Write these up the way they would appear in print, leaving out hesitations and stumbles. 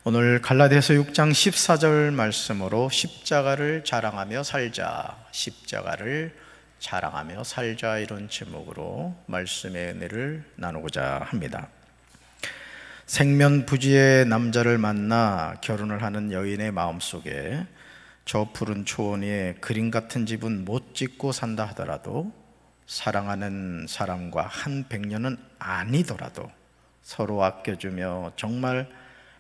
오늘 갈라디아서 6장 14절 말씀으로 십자가를 자랑하며 살자, 십자가를 자랑하며 살자, 이런 제목으로 말씀의 은혜를 나누고자 합니다. 생면부지의 남자를 만나 결혼을 하는 여인의 마음속에 저 푸른 초원 위에 그림 같은 집은 못 짓고 산다 하더라도, 사랑하는 사람과 한 100년은 아니더라도 서로 아껴주며 정말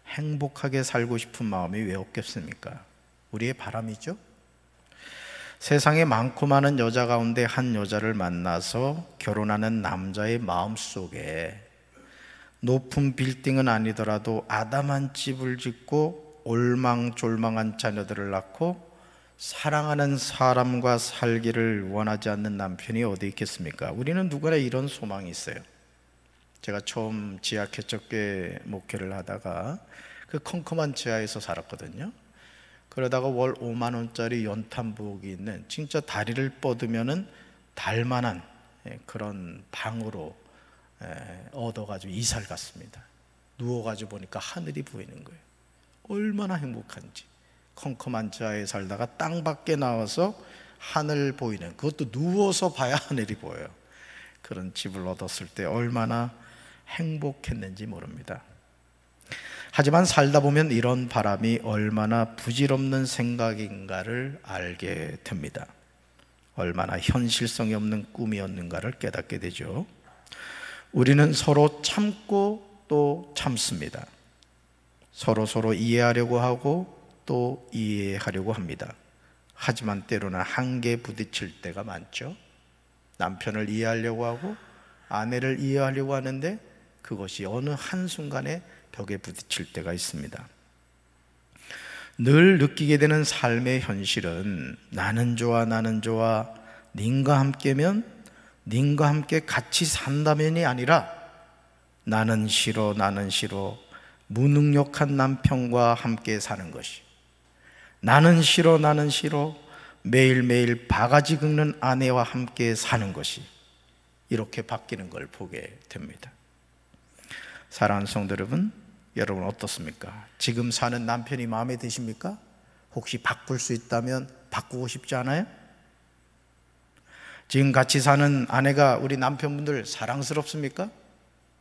행복하게 살고 싶은 마음이 왜 없겠습니까? 우리의 바람이죠. 세상에 많고 많은 여자 가운데 한 여자를 만나서 결혼하는 남자의 마음속에 높은 빌딩은 아니더라도 아담한 집을 짓고 올망졸망한 자녀들을 낳고 사랑하는 사람과 살기를 원하지 않는 남편이 어디 있겠습니까? 우리는 누구나 이런 소망이 있어요. 제가 처음 지하 개척교회 목회를 하다가 그 컴컴한 지하에서 살았거든요. 그러다가 월 5만 원짜리 연탄부엌이 있는, 진짜 다리를 뻗으면은 달만한 그런 방으로 얻어가지고 이사를 갔습니다. 누워가지고 보니까 하늘이 보이는 거예요. 얼마나 행복한지. 컴컴한 지하에 살다가 땅 밖에 나와서 하늘 보이는, 그것도 누워서 봐야 하늘이 보여요. 그런 집을 얻었을 때 얼마나 행복했는지 모릅니다. 하지만 살다 보면 이런 바람이 얼마나 부질없는 생각인가를 알게 됩니다. 얼마나 현실성이 없는 꿈이었는가를 깨닫게 되죠. 우리는 서로 참고 또 참습니다. 서로 이해하려고 하고 또 이해하려고 합니다. 하지만 때로는 한계에 부딪힐 때가 많죠. 남편을 이해하려고 하고 아내를 이해하려고 하는데 그것이 어느 한순간에 벽에 부딪힐 때가 있습니다. 늘 느끼게 되는 삶의 현실은 나는 좋아 님과 함께면, 님과 함께 같이 산다면이 아니라 나는 싫어 무능력한 남편과 함께 사는 것이, 나는 싫어 매일매일 바가지 긁는 아내와 함께 사는 것이, 이렇게 바뀌는 걸 보게 됩니다. 사랑하는 성도 여러분 어떻습니까? 지금 사는 남편이 마음에 드십니까? 혹시 바꿀 수 있다면 바꾸고 싶지 않아요? 지금 같이 사는 아내가 우리 남편분들 사랑스럽습니까?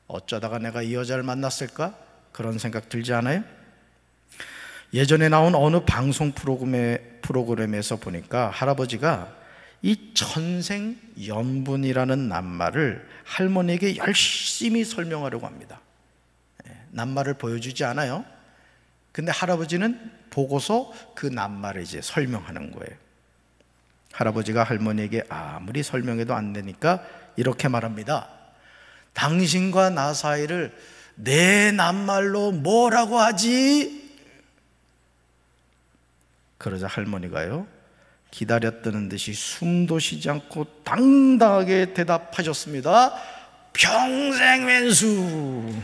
어쩌다가 내가 이 여자를 만났을까? 그런 생각 들지 않아요? 예전에 나온 어느 방송 프로그램에서 보니까 할아버지가 이 천생연분이라는 낱말을 할머니에게 열심히 설명하려고 합니다. 낱말을 보여주지 않아요. 근데 할아버지는 보고서 그 낱말을 이제 설명하는 거예요. 할아버지가 할머니에게 아무리 설명해도 안 되니까 이렇게 말합니다. 당신과 나 사이를 내 낱말로 뭐라고 하지? 그러자 할머니가요, 기다렸다는 듯이 숨도 쉬지 않고 당당하게 대답하셨습니다. 평생왼수.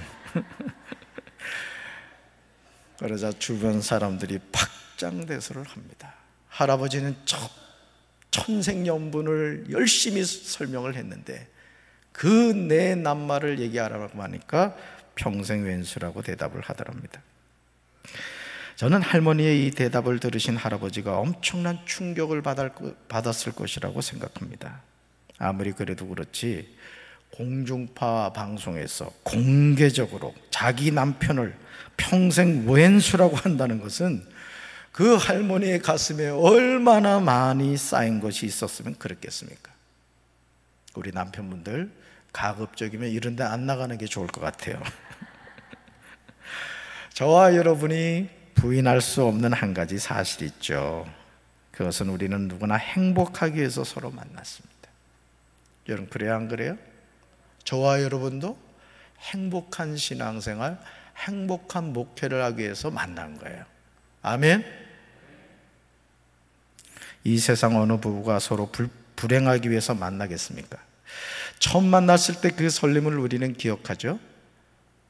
그러자 주변 사람들이 박장대소를 합니다. 할아버지는 천생연분을 열심히 설명을 했는데 그 내 낱말을 얘기하라고 하니까 평생왼수라고 대답을 하더랍니다. 저는 할머니의 이 대답을 들으신 할아버지가 엄청난 충격을 받았을 것이라고 생각합니다. 아무리 그래도 그렇지 공중파 방송에서 공개적으로 자기 남편을 평생 왼수라고 한다는 것은 그 할머니의 가슴에 얼마나 많이 쌓인 것이 있었으면 그랬겠습니까? 우리 남편분들 가급적이면 이런 데 안 나가는 게 좋을 것 같아요. 저와 여러분이 부인할 수 없는 한 가지 사실이 있죠. 그것은 우리는 누구나 행복하기 위해서 서로 만났습니다. 여러분 그래요, 안 그래요? 저와 여러분도 행복한 신앙생활, 행복한 목회를 하기 위해서 만난 거예요. 아멘? 이 세상 어느 부부가 서로 불행하기 위해서 만나겠습니까? 처음 만났을 때 그 설렘을 우리는 기억하죠.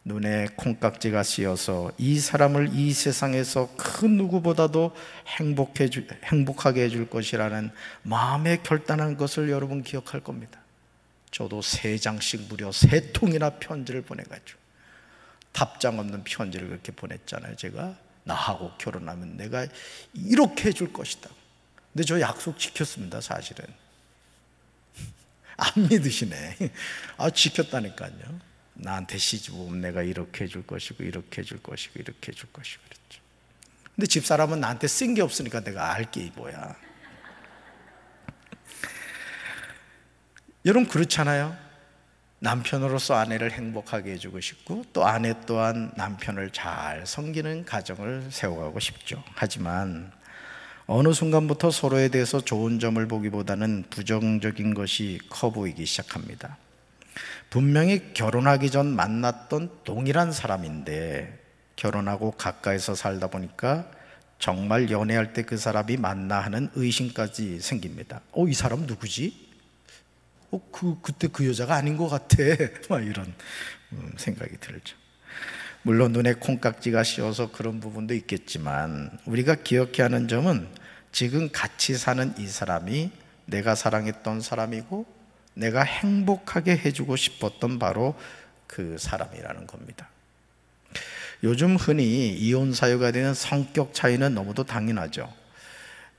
눈에 콩깍지가 씌어서 이 사람을 이 세상에서 그 누구보다도 행복하게 해줄 것이라는 마음의 결단한 것을 여러분 기억할 겁니다. 저도 3장씩 무려 3통이나 편지를 보내가지고 답장 없는 편지를 그렇게 보냈잖아요. 제가 나하고 결혼하면 내가 이렇게 해줄 것이다. 근데 저 약속 지켰습니다. 사실은 안 믿으시네. 지켰다니까요. 나한테 시집 오면 내가 이렇게 해줄 것이고 이렇게 해줄 것이고 이렇게 해줄 것이고 그랬죠. 근데 집사람은 나한테 쓴 게 없으니까 내가 알 게 뭐야. 여러분 그렇잖아요. 남편으로서 아내를 행복하게 해주고 싶고 또 아내 또한 남편을 잘 섬기는 가정을 세워가고 싶죠. 하지만 어느 순간부터 서로에 대해서 좋은 점을 보기보다는 부정적인 것이 커 보이기 시작합니다. 분명히 결혼하기 전 만났던 동일한 사람인데 결혼하고 가까이서 살다 보니까 정말 연애할 때 그 사람이 맞나 하는 의심까지 생깁니다. 이 사람 누구지? 그때 그 여자가 아닌 것 같아. 막 이런 생각이 들죠. 물론 눈에 콩깍지가 씌어서 그런 부분도 있겠지만 우리가 기억해야 하는 점은 지금 같이 사는 이 사람이 내가 사랑했던 사람이고 내가 행복하게 해주고 싶었던 바로 그 사람이라는 겁니다. 요즘 흔히 이혼 사유가 되는 성격 차이는 너무도 당연하죠.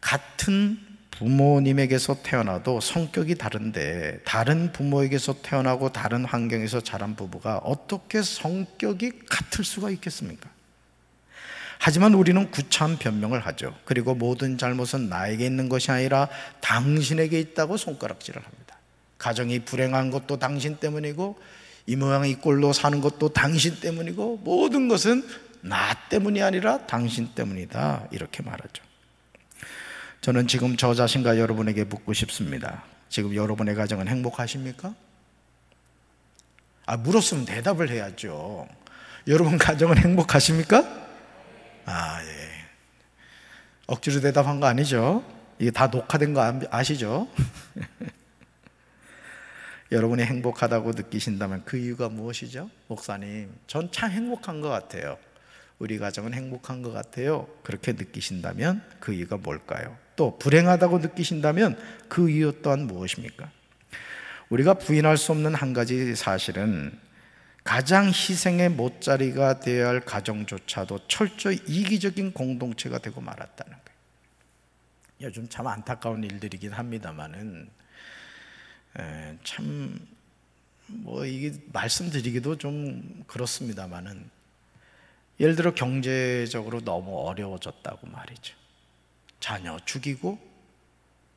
같은 부모님에게서 태어나도 성격이 다른데 다른 부모에게서 태어나고 다른 환경에서 자란 부부가 어떻게 성격이 같을 수가 있겠습니까? 하지만 우리는 구차한 변명을 하죠. 그리고 모든 잘못은 나에게 있는 것이 아니라 당신에게 있다고 손가락질을 합니다. 가정이 불행한 것도 당신 때문이고 이 모양 이 꼴로 사는 것도 당신 때문이고 모든 것은 나 때문이 아니라 당신 때문이다 이렇게 말하죠. 저는 지금 저 자신과 여러분에게 묻고 싶습니다. 지금 여러분의 가정은 행복하십니까? 물었으면 대답을 해야죠. 여러분 가정은 행복하십니까? 예. 억지로 대답한 거 아니죠? 이게 다 녹화된 거 아시죠? 여러분이 행복하다고 느끼신다면 그 이유가 무엇이죠? 목사님, 전 참 행복한 것 같아요. 우리 가정은 행복한 것 같아요. 그렇게 느끼신다면 그 이유가 뭘까요? 또 불행하다고 느끼신다면 그 이유 또한 무엇입니까? 우리가 부인할 수 없는 한 가지 사실은 가장 희생의 못자리가 되어야 할 가정조차도 철저히 이기적인 공동체가 되고 말았다는 거예요. 요즘 참 안타까운 일들이긴 합니다만은 이게 말씀드리기도 좀 그렇습니다만은 예를 들어 경제적으로 너무 어려워졌다고 말이죠. 자녀 죽이고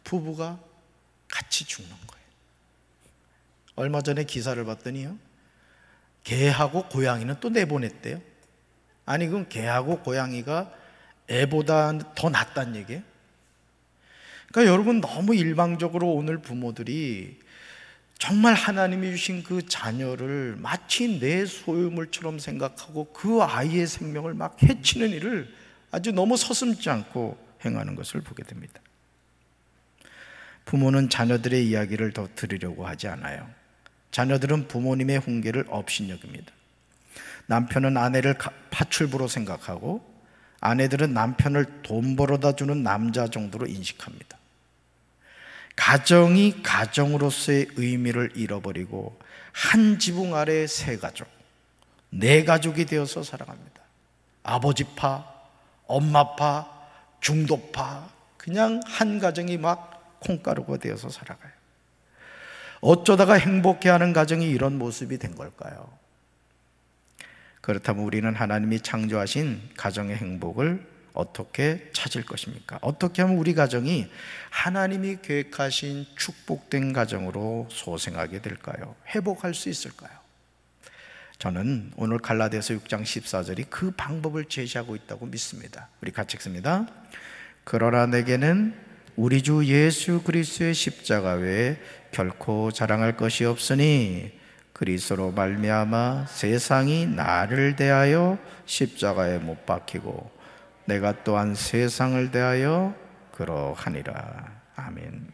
부부가 같이 죽는 거예요. 얼마 전에 기사를 봤더니요, 개하고 고양이는 또 내보냈대요. 아니 그럼 개하고 고양이가 애보다 더 낫다는 얘기예요? 그러니까 여러분 너무 일방적으로 오늘 부모들이 정말 하나님이 주신 그 자녀를 마치 내 소유물처럼 생각하고 그 아이의 생명을 막 해치는 일을 아주 너무 서슴지 않고 행하는 것을 보게 됩니다. 부모는 자녀들의 이야기를 더 들으려고 하지 않아요. 자녀들은 부모님의 훈계를 업신여깁니다. 남편은 아내를 파출부로 생각하고 아내들은 남편을 돈 벌어다 주는 남자 정도로 인식합니다. 가정이 가정으로서의 의미를 잃어버리고 한 지붕 아래 세 가족, 네 가족이 되어서 살아갑니다. 아버지파, 엄마파, 중도파, 그냥 한 가정이 막 콩가루가 되어서 살아가요. 어쩌다가 행복해하는 가정이 이런 모습이 된 걸까요? 그렇다면 우리는 하나님이 창조하신 가정의 행복을 어떻게 찾을 것입니까? 어떻게 하면 우리 가정이 하나님이 계획하신 축복된 가정으로 소생하게 될까요? 회복할 수 있을까요? 저는 오늘 갈라디아서 6장 14절이 그 방법을 제시하고 있다고 믿습니다. 우리 같이 읽습니다. 그러나 내게는 우리 주 예수 그리스도의 십자가 외에 결코 자랑할 것이 없으니 그리스도로 말미암아 세상이 나를 대하여 십자가에 못 박히고 내가 또한 세상을 대하여 그러하니라. 아멘.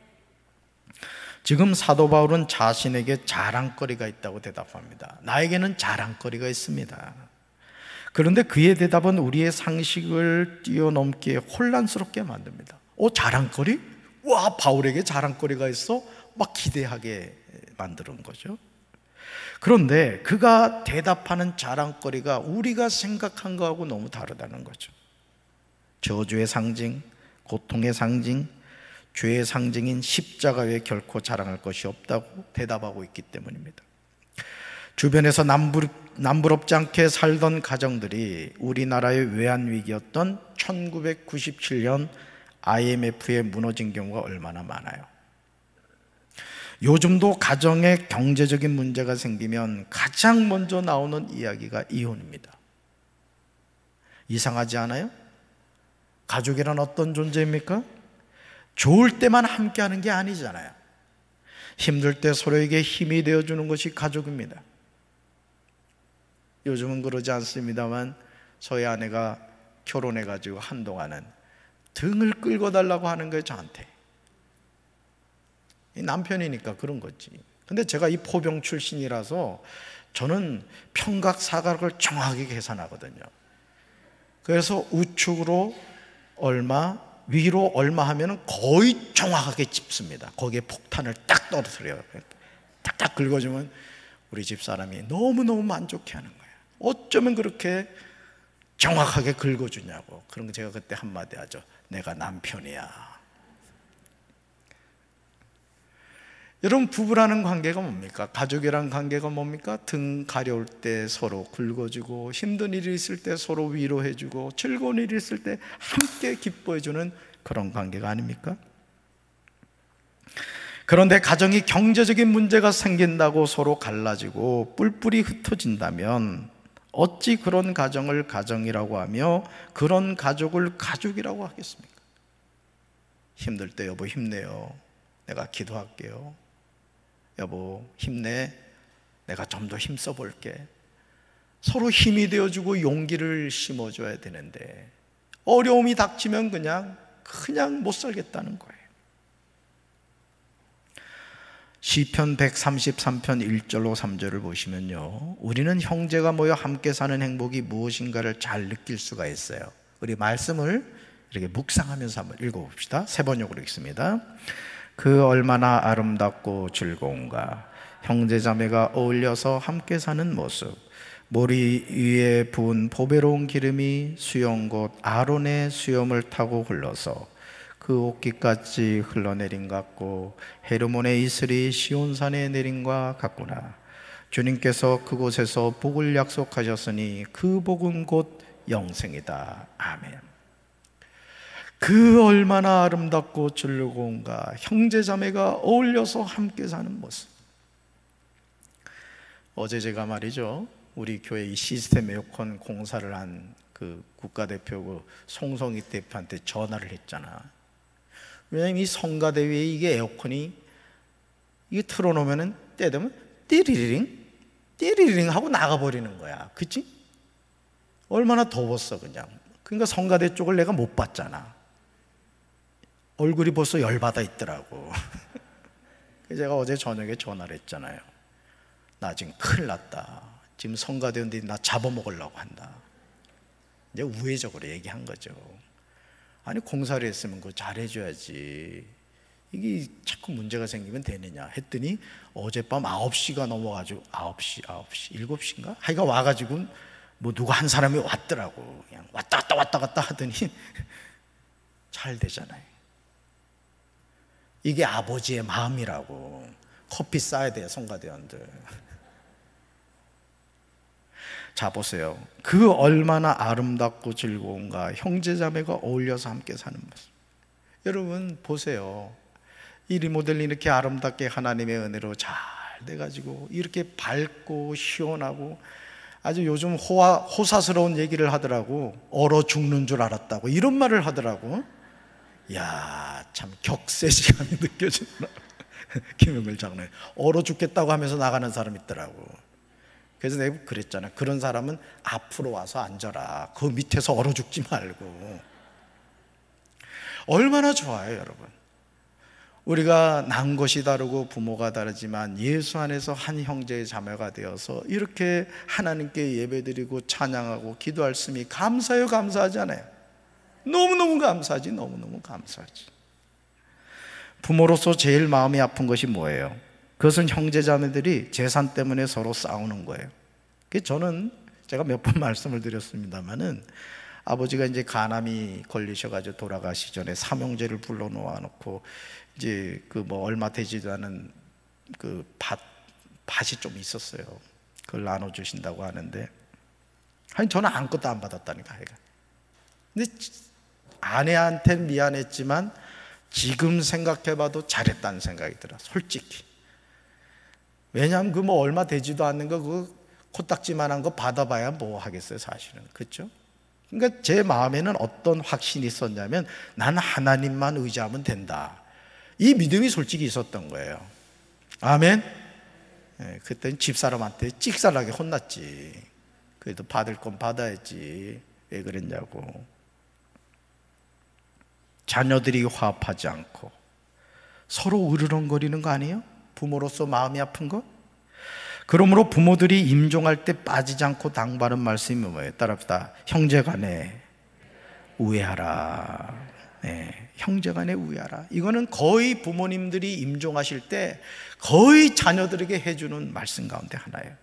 지금 사도 바울은 자신에게 자랑거리가 있다고 대답합니다. 나에게는 자랑거리가 있습니다. 그런데 그의 대답은 우리의 상식을 뛰어넘기에 혼란스럽게 만듭니다. 자랑거리? 와, 바울에게 자랑거리가 있어? 막 기대하게 만드는 거죠. 그런데 그가 대답하는 자랑거리가 우리가 생각한 거하고 너무 다르다는 거죠. 저주의 상징, 고통의 상징, 죄의 상징인 십자가 외에 결코 자랑할 것이 없다고 대답하고 있기 때문입니다. 주변에서 남부럽지 않게 살던 가정들이 우리나라의 외환위기였던 1997년 IMF에 무너진 경우가 얼마나 많아요. 요즘도 가정에 경제적인 문제가 생기면 가장 먼저 나오는 이야기가 이혼입니다. 이상하지 않아요? 가족이란 어떤 존재입니까? 좋을 때만 함께하는 게 아니잖아요. 힘들 때 서로에게 힘이 되어주는 것이 가족입니다. 요즘은 그러지 않습니다만 저희 아내가 결혼해가지고 한동안은 등을 끌고 달라고 하는 거예요, 저한테. 남편이니까 그런 거지. 근데 제가 이 포병 출신이라서 저는 평각 사각을 정확하게 계산하거든요. 그래서 우측으로 얼마, 위로 얼마 하면 거의 정확하게 짚습니다. 거기에 폭탄을 딱 떨어뜨려요. 딱딱 긁어주면 우리 집 사람이 너무너무 만족해하는 거예요. 어쩌면 그렇게 정확하게 긁어주냐고. 그런 거 제가 그때 한마디 하죠. 내가 남편이야. 여러분, 부부라는 관계가 뭡니까? 가족이란 관계가 뭡니까? 등 가려울 때 서로 긁어주고, 힘든 일이 있을 때 서로 위로해주고, 즐거운 일이 있을 때 함께 기뻐해주는 그런 관계가 아닙니까? 그런데 가정이 경제적인 문제가 생긴다고 서로 갈라지고 뿔뿔이 흩어진다면 어찌 그런 가정을 가정이라고 하며 그런 가족을 가족이라고 하겠습니까? 힘들 때 여보 힘내요. 내가 기도할게요. 여보 힘내. 내가 좀 더 힘써 볼게. 서로 힘이 되어주고 용기를 심어줘야 되는데 어려움이 닥치면 그냥 못 살겠다는 거예요. 시편 133편 1절로 3절을 보시면요, 우리는 형제가 모여 함께 사는 행복이 무엇인가를 잘 느낄 수가 있어요. 우리 말씀을 이렇게 묵상하면서 한번 읽어봅시다. 세 번역으로 읽습니다. 그 얼마나 아름답고 즐거운가. 형제자매가 어울려서 함께 사는 모습. 머리 위에 부은 보배로운 기름이 수염곧 아론의 수염을 타고 흘러서 그 옷깃까지 흘러내린 것 같고 헤르몬의 이슬이 시온산에 내린 것 같구나. 주님께서 그곳에서 복을 약속하셨으니 그 복은 곧 영생이다. 아멘. 그 얼마나 아름답고 즐거운가. 형제자매가 어울려서 함께 사는 모습. 어제 제가 말이죠, 우리 교회 이 시스템 에어컨 공사를 한 그 국가대표 송성희 대표한테 전화를 했잖아. 왜냐면 이 성가대회에 이게 에어컨이 이게 틀어놓으면은 때 되면 띠리링 띠리링 하고 나가버리는 거야. 그치? 얼마나 더웠어 그냥. 그러니까 성가대 쪽을 내가 못 봤잖아. 얼굴이 벌써 열받아 있더라고. 그래서 제가 어제 저녁에 전화를 했잖아요. 나 지금 큰일 났다. 지금 성가대원들이 나 잡아먹으려고 한다. 이제 우회적으로 얘기한 거죠. 아니 공사를 했으면 그거 잘해줘야지. 이게 자꾸 문제가 생기면 되느냐 했더니 어젯밤 9시가 넘어가지고 9시, 7시인가? 하여가 와가지고 뭐 누가 한 사람이 왔더라고. 그냥 왔다 갔다 하더니 잘 되잖아요. 이게 아버지의 마음이라고. 커피 싸야 돼요 성가대원들. 자 보세요. 그 얼마나 아름답고 즐거운가. 형제자매가 어울려서 함께 사는 모습. 여러분 보세요. 이 리모델링 이렇게 아름답게 하나님의 은혜로 잘 돼가지고 이렇게 밝고 시원하고 아주 요즘 호사스러운 얘기를 하더라고. 얼어 죽는 줄 알았다고 이런 말을 하더라고. 야, 참 격세지감이 느껴진다. 김영걸 장로님 얼어 죽겠다고 하면서 나가는 사람 있더라고. 그래서 내가 그랬잖아. 그런 사람은 앞으로 와서 앉아라. 그 밑에서 얼어 죽지 말고. 얼마나 좋아요 여러분. 우리가 난 것이 다르고 부모가 다르지만 예수 안에서 한 형제의 자매가 되어서 이렇게 하나님께 예배드리고 찬양하고 기도할 수 있음이 감사해요 감사하지 않아요? 너무너무 감사하지. 너무너무 감사하지. 부모로서 제일 마음이 아픈 것이 뭐예요? 그것은 형제자매들이 재산 때문에 서로 싸우는 거예요. 저는 제가 몇 번 말씀을 드렸습니다마는 아버지가 이제 간암이 걸리셔가지고 돌아가시 전에 삼형제를 불러 놓아놓고 이제 그 뭐 얼마 되지도 않은 그 밭이 좀 있었어요. 그걸 나눠주신다고 하는데, 아니 저는 아무것도 안 받았다니까. 근데 아내한테는 미안했지만 지금 생각해봐도 잘했다는 생각이 들어, 솔직히. 왜냐하면 그 뭐 얼마 되지도 않는 거, 그 코딱지만한 거 받아봐야 뭐 하겠어요, 사실은. 그렇죠? 그러니까 제 마음에는 어떤 확신이 있었냐면, 난 하나님만 의지하면 된다, 이 믿음이 솔직히 있었던 거예요. 아멘. 네, 그때는 집사람한테 찍살나게 혼났지. 그래도 받을 건 받아야지, 왜 그랬냐고. 자녀들이 화합하지 않고 서로 으르렁거리는 거 아니에요? 부모로서 마음이 아픈 거? 그러므로 부모들이 임종할 때 빠지지 않고 당부하는 말씀이 뭐예요? 따라합시다. 형제간에 우애하라. 네, 형제간에 우애하라. 이거는 거의 부모님들이 임종하실 때 거의 자녀들에게 해주는 말씀 가운데 하나예요.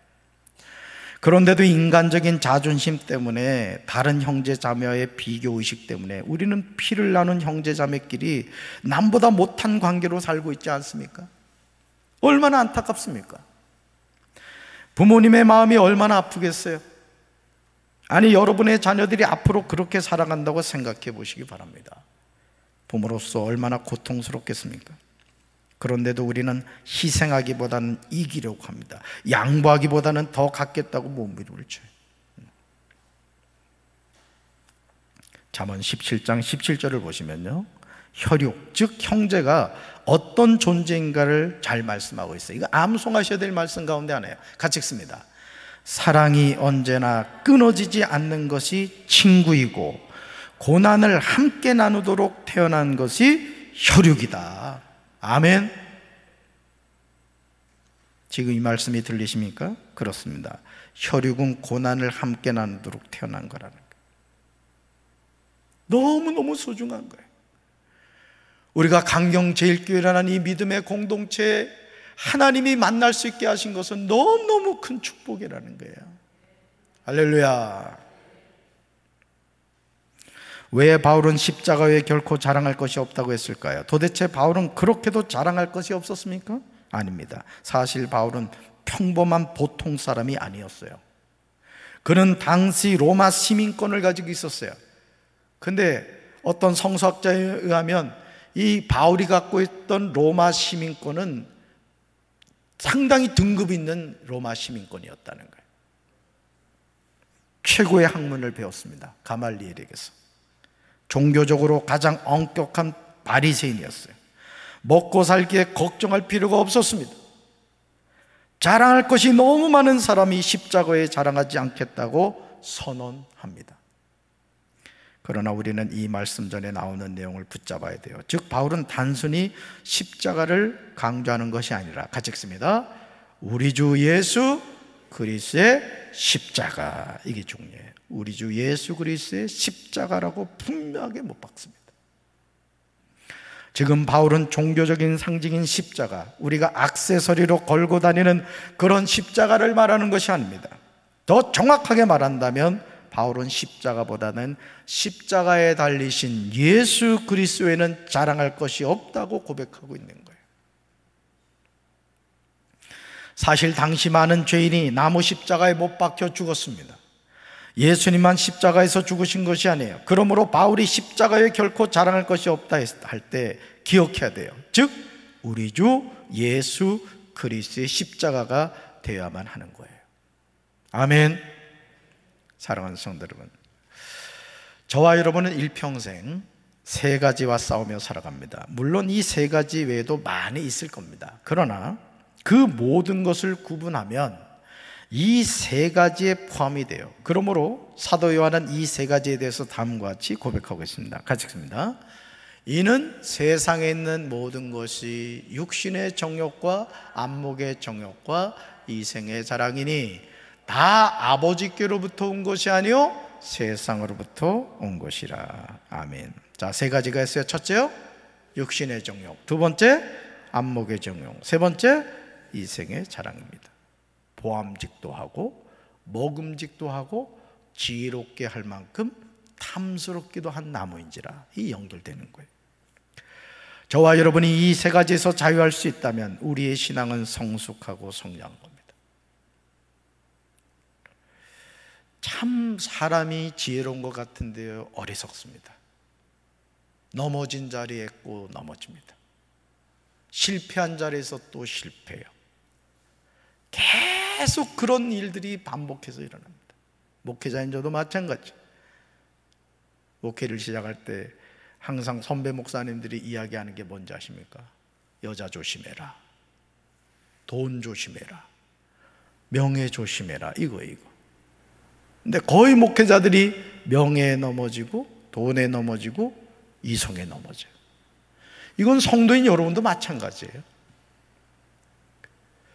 그런데도 인간적인 자존심 때문에, 다른 형제 자매와의 비교의식 때문에 우리는 피를 나눈 형제 자매끼리 남보다 못한 관계로 살고 있지 않습니까? 얼마나 안타깝습니까? 부모님의 마음이 얼마나 아프겠어요? 아니, 여러분의 자녀들이 앞으로 그렇게 살아간다고 생각해 보시기 바랍니다. 부모로서 얼마나 고통스럽겠습니까? 그런데도 우리는 희생하기보다는 이기려고 합니다. 양보하기보다는 더 갖겠다고 몸부림을 쳐요. 잠언 17장 17절을 보시면요, 혈육, 즉 형제가 어떤 존재인가를 잘 말씀하고 있어요. 이거 암송하셔야 될 말씀 가운데 하나예요. 같이 읽습니다. 사랑이 언제나 끊어지지 않는 것이 친구이고 고난을 함께 나누도록 태어난 것이 혈육이다. 아멘. 지금 이 말씀이 들리십니까? 그렇습니다. 혈육은 고난을 함께 나누도록 태어난 거라는 거예요. 너무너무 소중한 거예요. 우리가 강경제일교회라는 이 믿음의 공동체에 하나님이 만날 수 있게 하신 것은 너무너무 큰 축복이라는 거예요. 할렐루야. 왜 바울은 십자가 외에 결코 자랑할 것이 없다고 했을까요? 도대체 바울은 그렇게도 자랑할 것이 없었습니까? 아닙니다. 사실 바울은 평범한 보통 사람이 아니었어요. 그는 당시 로마 시민권을 가지고 있었어요. 근데 어떤 성서학자에 의하면 이 바울이 갖고 있던 로마 시민권은 상당히 등급 있는 로마 시민권이었다는 거예요. 최고의 학문을 배웠습니다. 가말리엘에게서. 종교적으로 가장 엄격한 바리새인이었어요. 먹고 살기에 걱정할 필요가 없었습니다. 자랑할 것이 너무 많은 사람이 십자가에 자랑하지 않겠다고 선언합니다. 그러나 우리는 이 말씀 전에 나오는 내용을 붙잡아야 돼요. 즉 바울은 단순히 십자가를 강조하는 것이 아니라, 같이 읽습니다. 우리 주 예수 그리스도의 십자가, 이게 중요해요. 우리 주 예수 그리스도의 십자가라고 분명하게 못 박습니다. 지금 바울은 종교적인 상징인 십자가, 우리가 액세서리로 걸고 다니는 그런 십자가를 말하는 것이 아닙니다. 더 정확하게 말한다면 바울은 십자가보다는 십자가에 달리신 예수 그리스도에는 자랑할 것이 없다고 고백하고 있는 거예요. 사실 당시 많은 죄인이 나무 십자가에 못 박혀 죽었습니다. 예수님만 십자가에서 죽으신 것이 아니에요. 그러므로 바울이 십자가에 결코 자랑할 것이 없다 할 때 기억해야 돼요. 즉 우리 주 예수 그리스도의 십자가가 되어야만 하는 거예요. 아멘. 사랑하는 성도 여러분, 저와 여러분은 일평생 세 가지와 싸우며 살아갑니다. 물론 이 세 가지 외에도 많이 있을 겁니다. 그러나 그 모든 것을 구분하면 이 세 가지에 포함이 돼요. 그러므로 사도 요한은 이 세 가지에 대해서 다음과 같이 고백하고 있습니다. 같이 읽습니다. 이는 세상에 있는 모든 것이 육신의 정욕과 안목의 정욕과 이생의 자랑이니 다 아버지께로부터 온 것이 아니요 세상으로부터 온 것이라. 아멘. 자, 세 가지가 있어요. 첫째요, 육신의 정욕. 두 번째, 안목의 정욕. 세 번째, 이 생의 자랑입니다. 보암직도 하고 먹음직도 하고 지혜롭게 할 만큼 탐스럽기도 한 나무인지라. 이 연결되는 거예요. 저와 여러분이 이 세 가지에서 자유할 수 있다면 우리의 신앙은 성숙하고 성장한 겁니다. 참 사람이 지혜로운 것 같은데요, 어리석습니다. 넘어진 자리에 꼭 넘어집니다. 실패한 자리에서 또 실패해요. 계속 그런 일들이 반복해서 일어납니다. 목회자인 저도 마찬가지. 목회를 시작할 때 항상 선배 목사님들이 이야기하는 게 뭔지 아십니까? 여자 조심해라, 돈 조심해라, 명예 조심해라, 이거. 근데 거의 목회자들이 명예에 넘어지고 돈에 넘어지고 이성에 넘어져요. 이건 성도인 여러분도 마찬가지예요.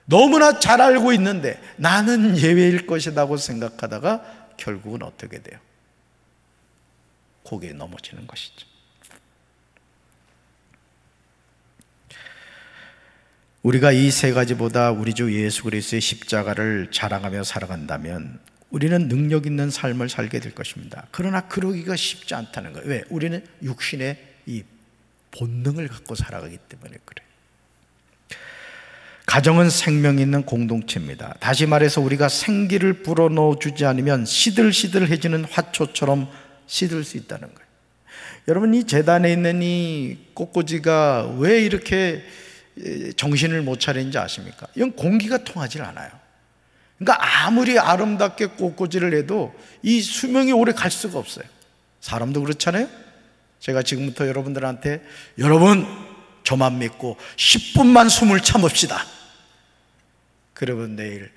너무나 잘 알고 있는데 나는 예외일 것이라고 생각하다가 결국은 어떻게 돼요? 거기에 넘어지는 것이죠. 우리가 이 세 가지보다 우리 주 예수 그리스도의 십자가를 자랑하며 살아간다면 우리는 능력 있는 삶을 살게 될 것입니다. 그러나 그러기가 쉽지 않다는 거예요. 왜? 우리는 육신의 이 본능을 갖고 살아가기 때문에 그래요. 가정은 생명 있는 공동체입니다. 다시 말해서 우리가 생기를 불어넣어 주지 않으면 시들시들해지는 화초처럼 시들 수 있다는 거예요. 여러분, 이 재단에 있는 이 꽃꽂이가 왜 이렇게 정신을 못 차리는지 아십니까? 이건 공기가 통하지 않아요. 그러니까 아무리 아름답게 꽃꽂이를 해도 이 수명이 오래 갈 수가 없어요. 사람도 그렇잖아요. 제가 지금부터 여러분들한테 여러분 저만 믿고 10분만 숨을 참읍시다. 그러면 내일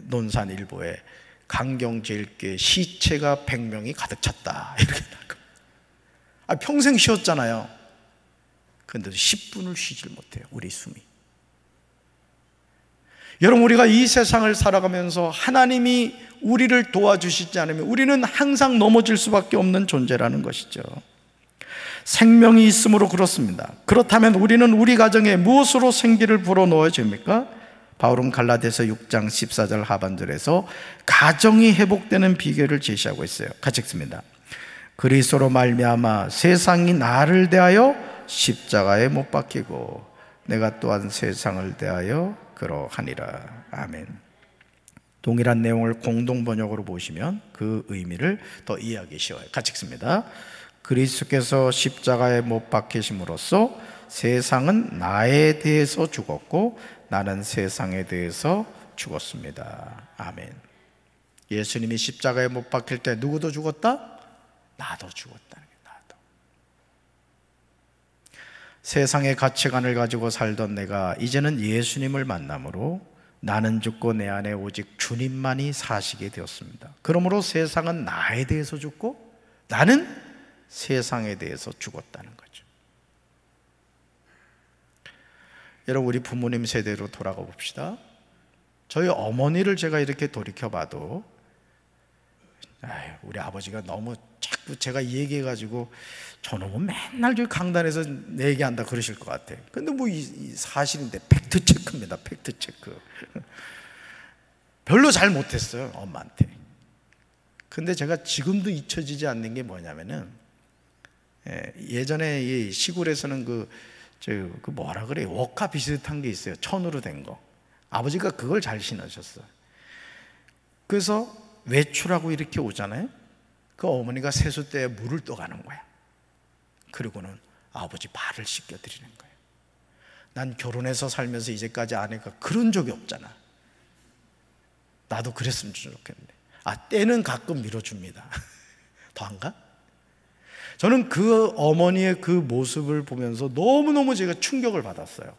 논산일보에 강경제일교회 시체가 100명이 가득 찼다 이렇게 나올 겁니다. 평생 쉬었잖아요. 그런데도 10분을 쉬질 못해요, 우리 숨이. 여러분, 우리가 이 세상을 살아가면서 하나님이 우리를 도와주시지 않으면 우리는 항상 넘어질 수밖에 없는 존재라는 것이죠. 생명이 있으므로 그렇습니다. 그렇다면 우리는 우리 가정에 무엇으로 생기를 불어넣어야 됩니까? 바울은 갈라디아서 6장 14절 하반절에서 가정이 회복되는 비결을 제시하고 있어요. 같이 읽습니다. 그리스도로 말미암아 세상이 나를 대하여 십자가에 못 박히고 내가 또한 세상을 대하여 그러하니라. 아멘. 동일한 내용을 공동 번역으로 보시면 그 의미를 더 이해하기 쉬워요. 같이 읽습니다. 그리스도께서 십자가에 못 박히심으로써 세상은 나에 대해서 죽었고 나는 세상에 대해서 죽었습니다. 아멘. 예수님이 십자가에 못 박힐 때 누구도 죽었다? 나도 죽었다는 게 나도. 세상의 가치관을 가지고 살던 내가 이제는 예수님을 만남으로 나는 죽고 내 안에 오직 주님만이 사시게 되었습니다. 그러므로 세상은 나에 대해서 죽고 나는 세상에 대해서 죽었다는 거죠. 여러분, 우리 부모님 세대로 돌아가 봅시다. 저희 어머니를 제가 이렇게 돌이켜봐도 우리 아버지가 너무 자꾸 제가 얘기해가지고 저놈은 맨날 저기 강단에서 내 얘기한다 그러실 것 같아요. 근데 뭐 이 사실인데 팩트체크입니다. 팩트체크. 별로 잘 못했어요, 엄마한테. 근데 제가 지금도 잊혀지지 않는 게 뭐냐면은 예전에 이 시골에서는 그 뭐라 그래요? 워카 비슷한 게 있어요. 천으로 된 거. 아버지가 그걸 잘 신으셨어요. 그래서 외출하고 이렇게 오잖아요. 그 어머니가 세숫대에 물을 떠가는 거야. 그리고는 아버지 발을 씻겨드리는 거예요. 난 결혼해서 살면서 이제까지 아내가 그런 적이 없잖아. 나도 그랬으면 좋겠는데. 때는 가끔 밀어줍니다. 더 안 가? 저는 그 어머니의 그 모습을 보면서 너무너무 제가 충격을 받았어요.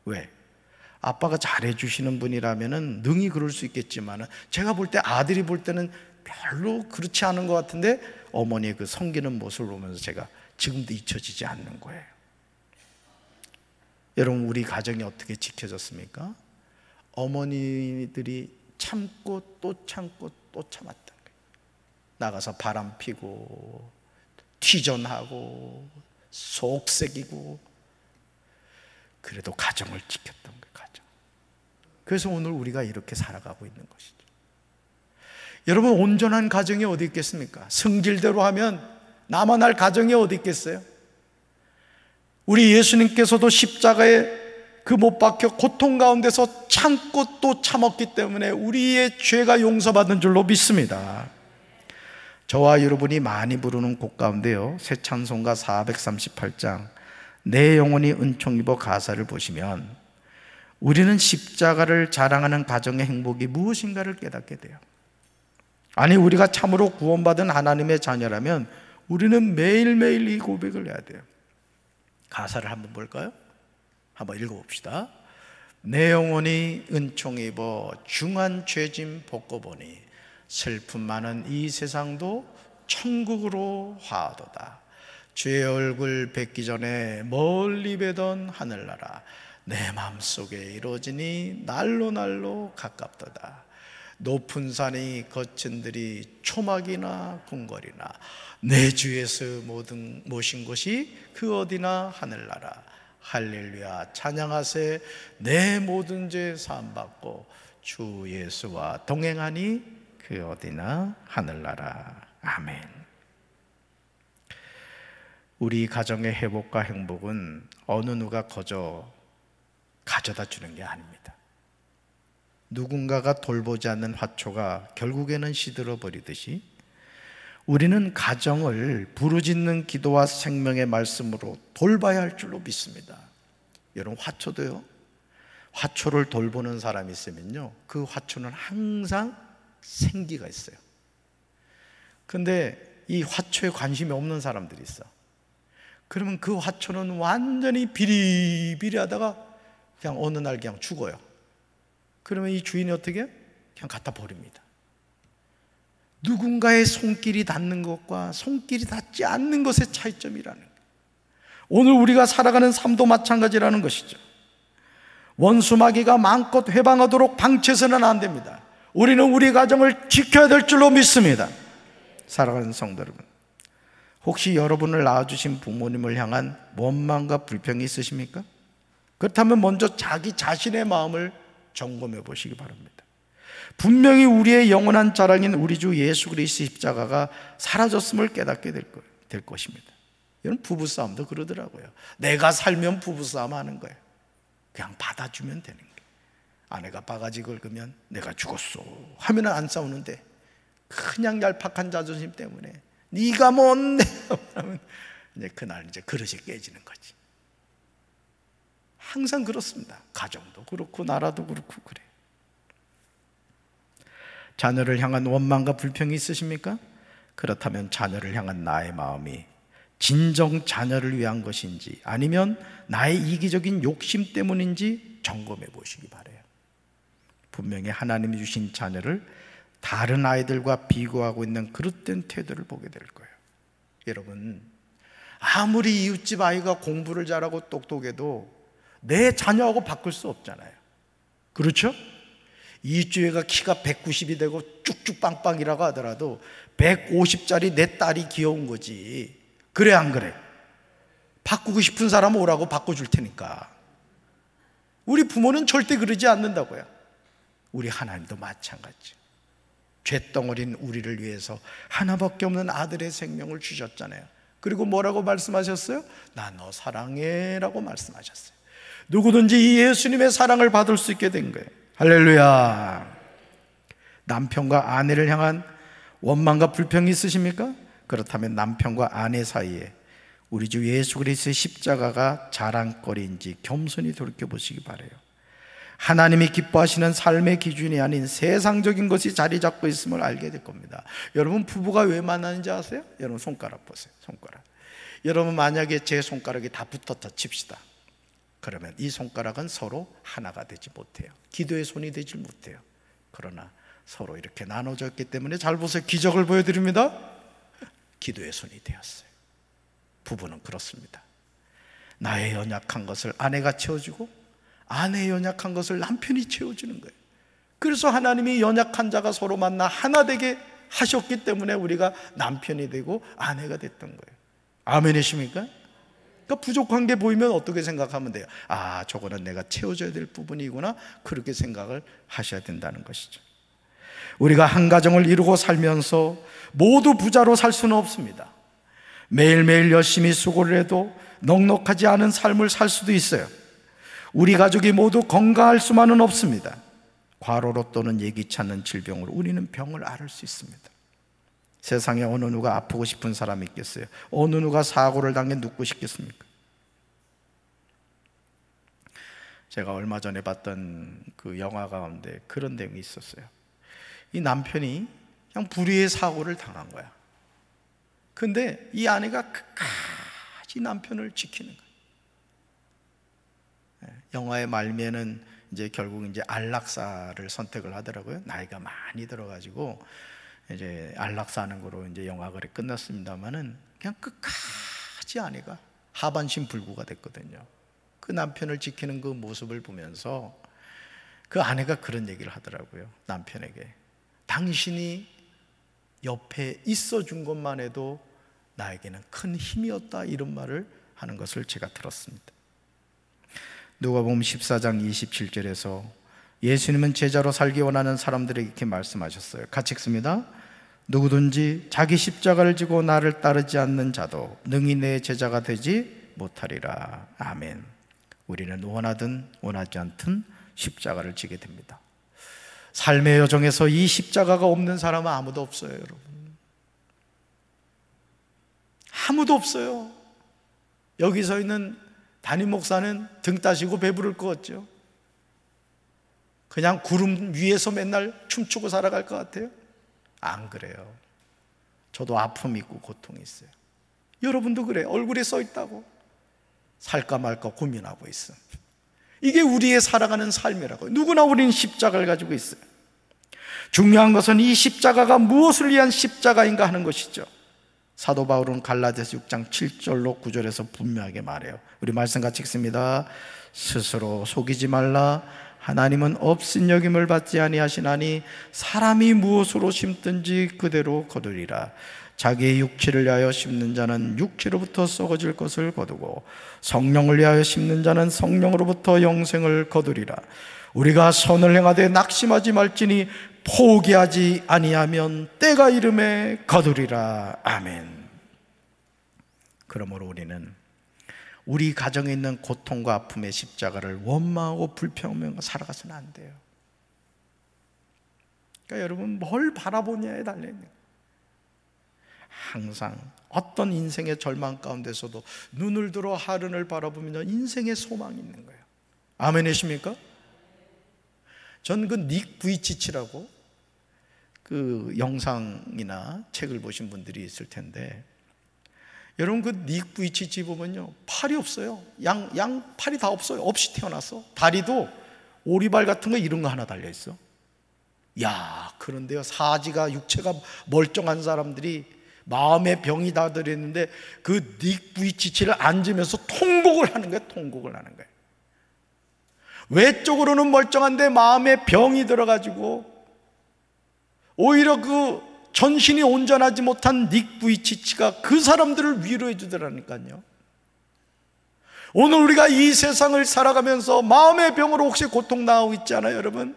왜? 아빠가 잘해주시는 분이라면 능히 그럴 수 있겠지만 제가 볼 때 아들이 볼 때는 별로 그렇지 않은 것 같은데 어머니의 그 섬기는 모습을 보면서 제가 지금도 잊혀지지 않는 거예요. 여러분, 우리 가정이 어떻게 지켜졌습니까? 어머니들이 참고 또 참고 또 참았다는 거예요. 나가서 바람 피고 튀전하고 속색이고 그래도 가정을 지켰던 거예요. 가정. 그래서 오늘 우리가 이렇게 살아가고 있는 것이죠. 여러분, 온전한 가정이 어디 있겠습니까? 성질대로 하면 남아날 가정이 어디 있겠어요? 우리 예수님께서도 십자가에 그 못 박혀 고통 가운데서 참고 또 참았기 때문에 우리의 죄가 용서받은 줄로 믿습니다. 저와 여러분이 많이 부르는 곡 가운데요, 새 찬송가 438장 내 영혼이 은총 입어 가사를 보시면 우리는 십자가를 자랑하는 가정의 행복이 무엇인가를 깨닫게 돼요. 아니, 우리가 참으로 구원받은 하나님의 자녀라면 우리는 매일매일 이 고백을 해야 돼요. 가사를 한번 볼까요? 한번 읽어봅시다. 내 영혼이 은총 입어 중한 죄짐 벗고 보니 슬픔 많은 이 세상도 천국으로 화하도다. 죄의 얼굴 뵙기 전에 멀리 뵈던 하늘나라 내 마음속에 이루어지니 날로 날로 가깝도다. 높은 산이 거친 들이 초막이나 궁궐이나 내 주에서 모신 곳이 그 어디나 하늘나라 할렐루야 찬양하세. 내 모든 죄 사함받고 주 예수와 동행하니 그 어디나 하늘나라. 아멘. 우리 가정의 회복과 행복은 어느 누가 거저 가져다 주는 게 아닙니다. 누군가가 돌보지 않는 화초가 결국에는 시들어 버리듯이 우리는 가정을 부르짖는 기도와 생명의 말씀으로 돌봐야 할 줄로 믿습니다. 여러분, 화초도요, 화초를 돌보는 사람이 있으면요, 그 화초는 항상 생기가 있어요. 근데 이 화초에 관심이 없는 사람들이 있어. 그러면 그 화초는 완전히 비리비리 하다가 그냥 어느 날 그냥 죽어요. 그러면 이 주인이 어떻게 해요? 그냥 갖다 버립니다. 누군가의 손길이 닿는 것과 손길이 닿지 않는 것의 차이점이라는 거예요. 오늘 우리가 살아가는 삶도 마찬가지라는 것이죠. 원수마귀가 마음껏 회방하도록 방치해서는 안 됩니다. 우리는 우리 가정을 지켜야 될 줄로 믿습니다. 사랑하는 성도 여러분, 혹시 여러분을 낳아주신 부모님을 향한 원망과 불평이 있으십니까? 그렇다면 먼저 자기 자신의 마음을 점검해 보시기 바랍니다. 분명히 우리의 영원한 자랑인 우리 주 예수 그리스도의 십자가가 사라졌음을 깨닫게 될 것입니다. 이런 부부싸움도 그러더라고요. 내가 살면 부부싸움 하는 거예요. 그냥 받아주면 되는 거예요. 아내가 바가지 긁으면 내가 죽었어 하면 안 싸우는데 그냥 얄팍한 자존심 때문에 네가 뭔데 하면 이제 그날 이제 그릇이 깨지는 거지. 항상 그렇습니다. 가정도 그렇고 나라도 그렇고 그래요. 자녀를 향한 원망과 불평이 있으십니까? 그렇다면 자녀를 향한 나의 마음이 진정 자녀를 위한 것인지 아니면 나의 이기적인 욕심 때문인지 점검해 보시기 바라요. 분명히 하나님이 주신 자녀를 다른 아이들과 비교하고 있는 그릇된 태도를 보게 될 거예요. 여러분, 아무리 이웃집 아이가 공부를 잘하고 똑똑해도 내 자녀하고 바꿀 수 없잖아요. 그렇죠? 이주애가 키가 190이 되고 쭉쭉 빵빵이라고 하더라도 150짜리 내 딸이 귀여운 거지. 그래 안 그래? 바꾸고 싶은 사람 오라고 바꿔줄 테니까. 우리 부모는 절대 그러지 않는다고요. 우리 하나님도 마찬가지. 쇳덩어린 우리를 위해서 하나밖에 없는 아들의 생명을 주셨잖아요. 그리고 뭐라고 말씀하셨어요? 나 너 사랑해 라고 말씀하셨어요. 누구든지 이 예수님의 사랑을 받을 수 있게 된 거예요. 할렐루야. 남편과 아내를 향한 원망과 불평이 있으십니까? 그렇다면 남편과 아내 사이에 우리 주 예수 그리스도의 십자가가 자랑거리인지 겸손히 돌이켜보시기 바라요. 하나님이 기뻐하시는 삶의 기준이 아닌 세상적인 것이 자리 잡고 있음을 알게 될 겁니다. 여러분, 부부가 왜 만나는지 아세요? 여러분 손가락 보세요. 손가락. 여러분, 만약에 제 손가락이 다 붙었다 칩시다. 그러면 이 손가락은 서로 하나가 되지 못해요. 기도의 손이 되지 못해요. 그러나 서로 이렇게 나눠졌기 때문에, 잘 보세요. 기적을 보여드립니다. 기도의 손이 되었어요. 부부는 그렇습니다. 나의 연약한 것을 아내가 채워주고 아내의 연약한 것을 남편이 채워주는 거예요. 그래서 하나님이 연약한 자가 서로 만나 하나 되게 하셨기 때문에 우리가 남편이 되고 아내가 됐던 거예요. 아멘이십니까? 그러니까 부족한 게 보이면 어떻게 생각하면 돼요? 아, 저거는 내가 채워줘야 될 부분이구나, 그렇게 생각을 하셔야 된다는 것이죠. 우리가 한 가정을 이루고 살면서 모두 부자로 살 수는 없습니다. 매일매일 열심히 수고를 해도 넉넉하지 않은 삶을 살 수도 있어요. 우리 가족이 모두 건강할 수만은 없습니다. 과로로 또는 예기치 않는 질병으로 우리는 병을 앓을 수 있습니다. 세상에 어느 누가 아프고 싶은 사람이 있겠어요? 어느 누가 사고를 당해 눕고 싶겠습니까? 제가 얼마 전에 봤던 그 영화 가운데 그런 내용이 있었어요. 이 남편이 그냥 불의의 사고를 당한 거야. 근데 이 아내가 끝까지 남편을 지키는 거야. 영화의 말미에는 이제 결국 이제 안락사를 선택을 하더라고요. 나이가 많이 들어가지고 이제 안락사하는 거로 이제 영화가 끝났습니다만은 그냥 끝까지 아내가 하반신 불구가 됐거든요. 그 남편을 지키는 그 모습을 보면서 그 아내가 그런 얘기를 하더라고요. 남편에게, 당신이 옆에 있어준 것만 해도 나에게는 큰 힘이었다, 이런 말을 하는 것을 제가 들었습니다. 누가복음 14장 27절에서 예수님은 제자로 살기 원하는 사람들에게 이렇게 말씀하셨어요. 같이 읽습니다. 누구든지 자기 십자가를 지고 나를 따르지 않는 자도 능히 내 제자가 되지 못하리라. 아멘. 우리는 원하든 원하지 않든 십자가를 지게 됩니다. 삶의 여정에서 이 십자가가 없는 사람은 아무도 없어요, 여러분. 아무도 없어요. 여기 서 있는 담임 목사는 등 따시고 배부를 것 같죠? 그냥 구름 위에서 맨날 춤추고 살아갈 것 같아요? 안 그래요. 저도 아픔이 있고 고통이 있어요. 여러분도 그래요. 얼굴에 써 있다고 살까 말까 고민하고 있어. 이게 우리의 살아가는 삶이라고요. 누구나 우리는 십자가를 가지고 있어요. 중요한 것은 이 십자가가 무엇을 위한 십자가인가 하는 것이죠. 사도 바울은 갈라디아서 6장 7절로 9절에서 분명하게 말해요. 우리 말씀 같이 읽습니다. 스스로 속이지 말라. 하나님은 업신여김을 받지 아니하시나니 사람이 무엇으로 심든지 그대로 거두리라. 자기의 육체를 위하여 심는 자는 육체로부터 썩어질 것을 거두고 성령을 위하여 심는 자는 성령으로부터 영생을 거두리라. 우리가 선을 행하되 낙심하지 말지니 포기하지 아니하면 때가 이름에 거두리라. 아멘. 그러므로 우리는 우리 가정에 있는 고통과 아픔의 십자가를 원망하고 불평하며 살아가서는 안 돼요. 그러니까 여러분, 뭘 바라보냐에 달려있는 거예요. 항상 어떤 인생의 절망 가운데서도 눈을 들어 하늘을 바라보면 인생의 소망이 있는 거예요. 아멘이십니까? 전 그 닉 부이치치라고 그 영상이나 책을 보신 분들이 있을 텐데, 여러분 그 닉 부이치치 보면요, 팔이 없어요. 양 팔이 다 없어요. 없이 태어났어. 다리도 오리발 같은 거 이런 거 하나 달려 있어. 야, 그런데요, 사지가 육체가 멀쩡한 사람들이 마음의 병이 다 들었는데 그 닉 부이치치를 앉으면서 통곡을 하는 거예요. 통곡을 하는 거예요. 외적으로는 멀쩡한데 마음에 병이 들어가지고 오히려 그 전신이 온전하지 못한 닉 부이치치가 그 사람들을 위로해 주더라니까요. 오늘 우리가 이 세상을 살아가면서 마음의 병으로 혹시 고통당하고 있지 않아요, 여러분?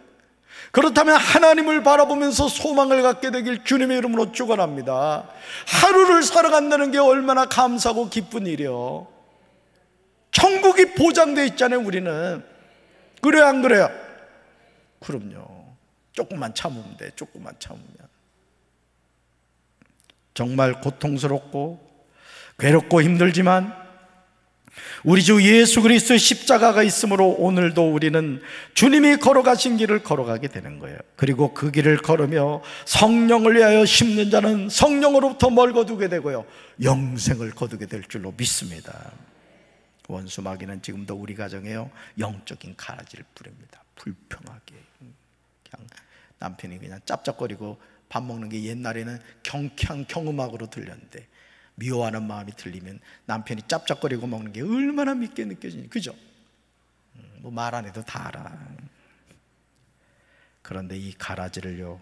그렇다면 하나님을 바라보면서 소망을 갖게 되길 주님의 이름으로 축원합니다. 하루를 살아간다는 게 얼마나 감사하고 기쁜 일이요. 천국이 보장되어 있잖아요, 우리는. 그래요, 안 그래요? 그럼요. 조금만 참으면 돼. 조금만 참으면. 정말 고통스럽고 괴롭고 힘들지만 우리 주 예수 그리스도의 십자가가 있으므로 오늘도 우리는 주님이 걸어가신 길을 걸어가게 되는 거예요. 그리고 그 길을 걸으며 성령을 위하여 심는 자는 성령으로부터 뭘 거두게 되고요, 영생을 거두게 될 줄로 믿습니다. 원수 마귀는 지금도 우리 가정에요, 영적인 가라지를 뿌립니다. 불평하게. 그냥 남편이 그냥 짭짭거리고 밥 먹는 게 옛날에는 경쾌한 경음악으로 들렸는데 미워하는 마음이 들리면 남편이 짭짭거리고 먹는 게 얼마나 밉게 느껴지니, 그죠? 뭐 말 안 해도 다 알아. 그런데 이 가라지를요,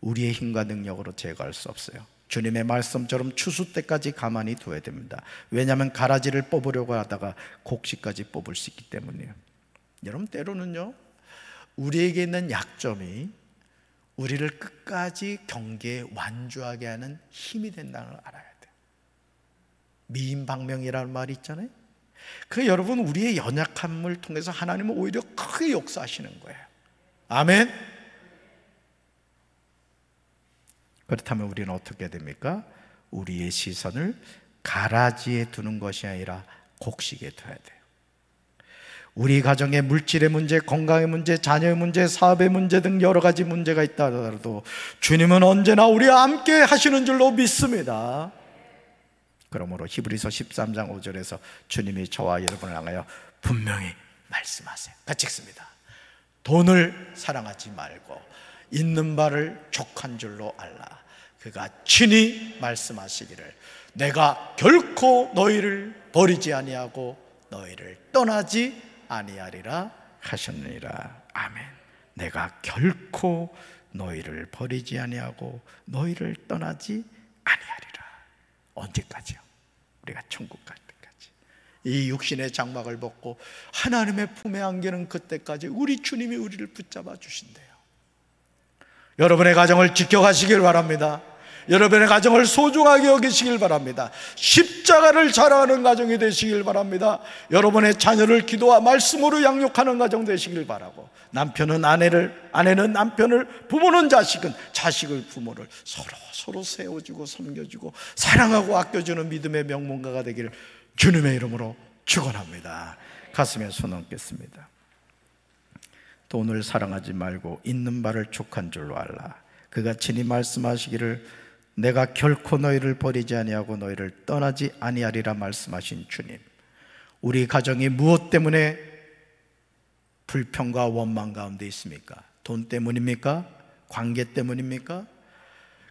우리의 힘과 능력으로 제거할 수 없어요. 주님의 말씀처럼 추수 때까지 가만히 둬야 됩니다. 왜냐하면 가라지를 뽑으려고 하다가 곡식까지 뽑을 수 있기 때문이에요. 여러분, 때로는요, 우리에게 있는 약점이 우리를 끝까지 경계에 완주하게 하는 힘이 된다는 걸 알아야 돼요. 미인방명이라는 말이 있잖아요. 그 여러분, 우리의 연약함을 통해서 하나님은 오히려 크게 역사하시는 거예요. 아멘. 그렇다면 우리는 어떻게 됩니까? 우리의 시선을 가라지에 두는 것이 아니라 곡식에 둬야 돼요. 우리 가정의 물질의 문제, 건강의 문제, 자녀의 문제, 사업의 문제 등 여러 가지 문제가 있다 하더라도 주님은 언제나 우리와 함께 하시는 줄로 믿습니다. 그러므로 히브리서 13장 5절에서 주님이 저와 여러분을 향하여 분명히 말씀하세요. 같이 읽습니다. 돈을 사랑하지 말고 있는 바를 족한 줄로 알라. 그가 친히 말씀하시기를 내가 결코 너희를 버리지 아니하고 너희를 떠나지 아니하리라 하셨느니라. 아멘. 내가 결코 너희를 버리지 아니하고 너희를 떠나지 아니하리라. 언제까지요? 우리가 천국 갈 때까지. 이 육신의 장막을 벗고 하나님의 품에 안기는 그때까지 우리 주님이 우리를 붙잡아 주신대요. 여러분의 가정을 지켜가시길 바랍니다. 여러분의 가정을 소중하게 여기시길 바랍니다. 십자가를 자랑하는 가정이 되시길 바랍니다. 여러분의 자녀를 기도와 말씀으로 양육하는 가정 되시길 바라고, 남편은 아내를, 아내는 남편을, 부모는 자식은 자식을, 부모를 서로 세워주고 섬겨주고 사랑하고 아껴주는 믿음의 명문가가 되기를 주님의 이름으로 축원합니다. 가슴에 손 얹겠습니다. 돈을 사랑하지 말고 있는 바를 족한 줄로 알라. 그가 친히 말씀하시기를 내가 결코 너희를 버리지 아니하고 너희를 떠나지 아니하리라 말씀하신 주님, 우리 가정이 무엇 때문에 불평과 원망 가운데 있습니까? 돈 때문입니까? 관계 때문입니까?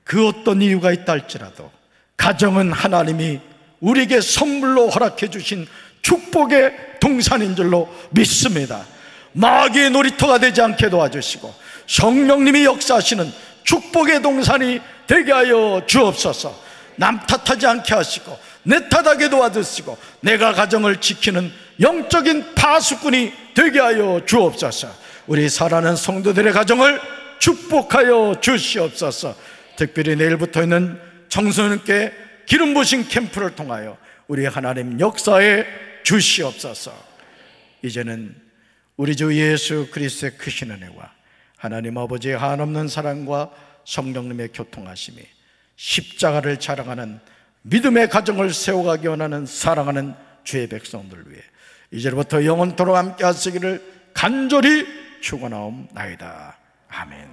그 어떤 이유가 있다 할지라도 가정은 하나님이 우리에게 선물로 허락해 주신 축복의 동산인 줄로 믿습니다. 마귀의 놀이터가 되지 않게 도와주시고 성령님이 역사하시는 축복의 동산이 되게 하여 주옵소서. 남 탓하지 않게 하시고 내 탓하게 도와주시고 내가 가정을 지키는 영적인 파수꾼이 되게 하여 주옵소서. 우리 사랑하는 성도들의 가정을 축복하여 주시옵소서. 특별히 내일부터 있는 청소년께 기름 부으신 캠프를 통하여 우리 하나님 역사에 주시옵소서. 이제는 우리 주 예수 그리스도의 크신 은혜와 하나님 아버지의 한없는 사랑과 성령님의 교통하심이 십자가를 자랑하는 믿음의 가정을 세워가기 원하는 사랑하는 주의 백성들 위해 이제부터 영원토록 함께 하시기를 간절히 축원하옵나이다. 아멘.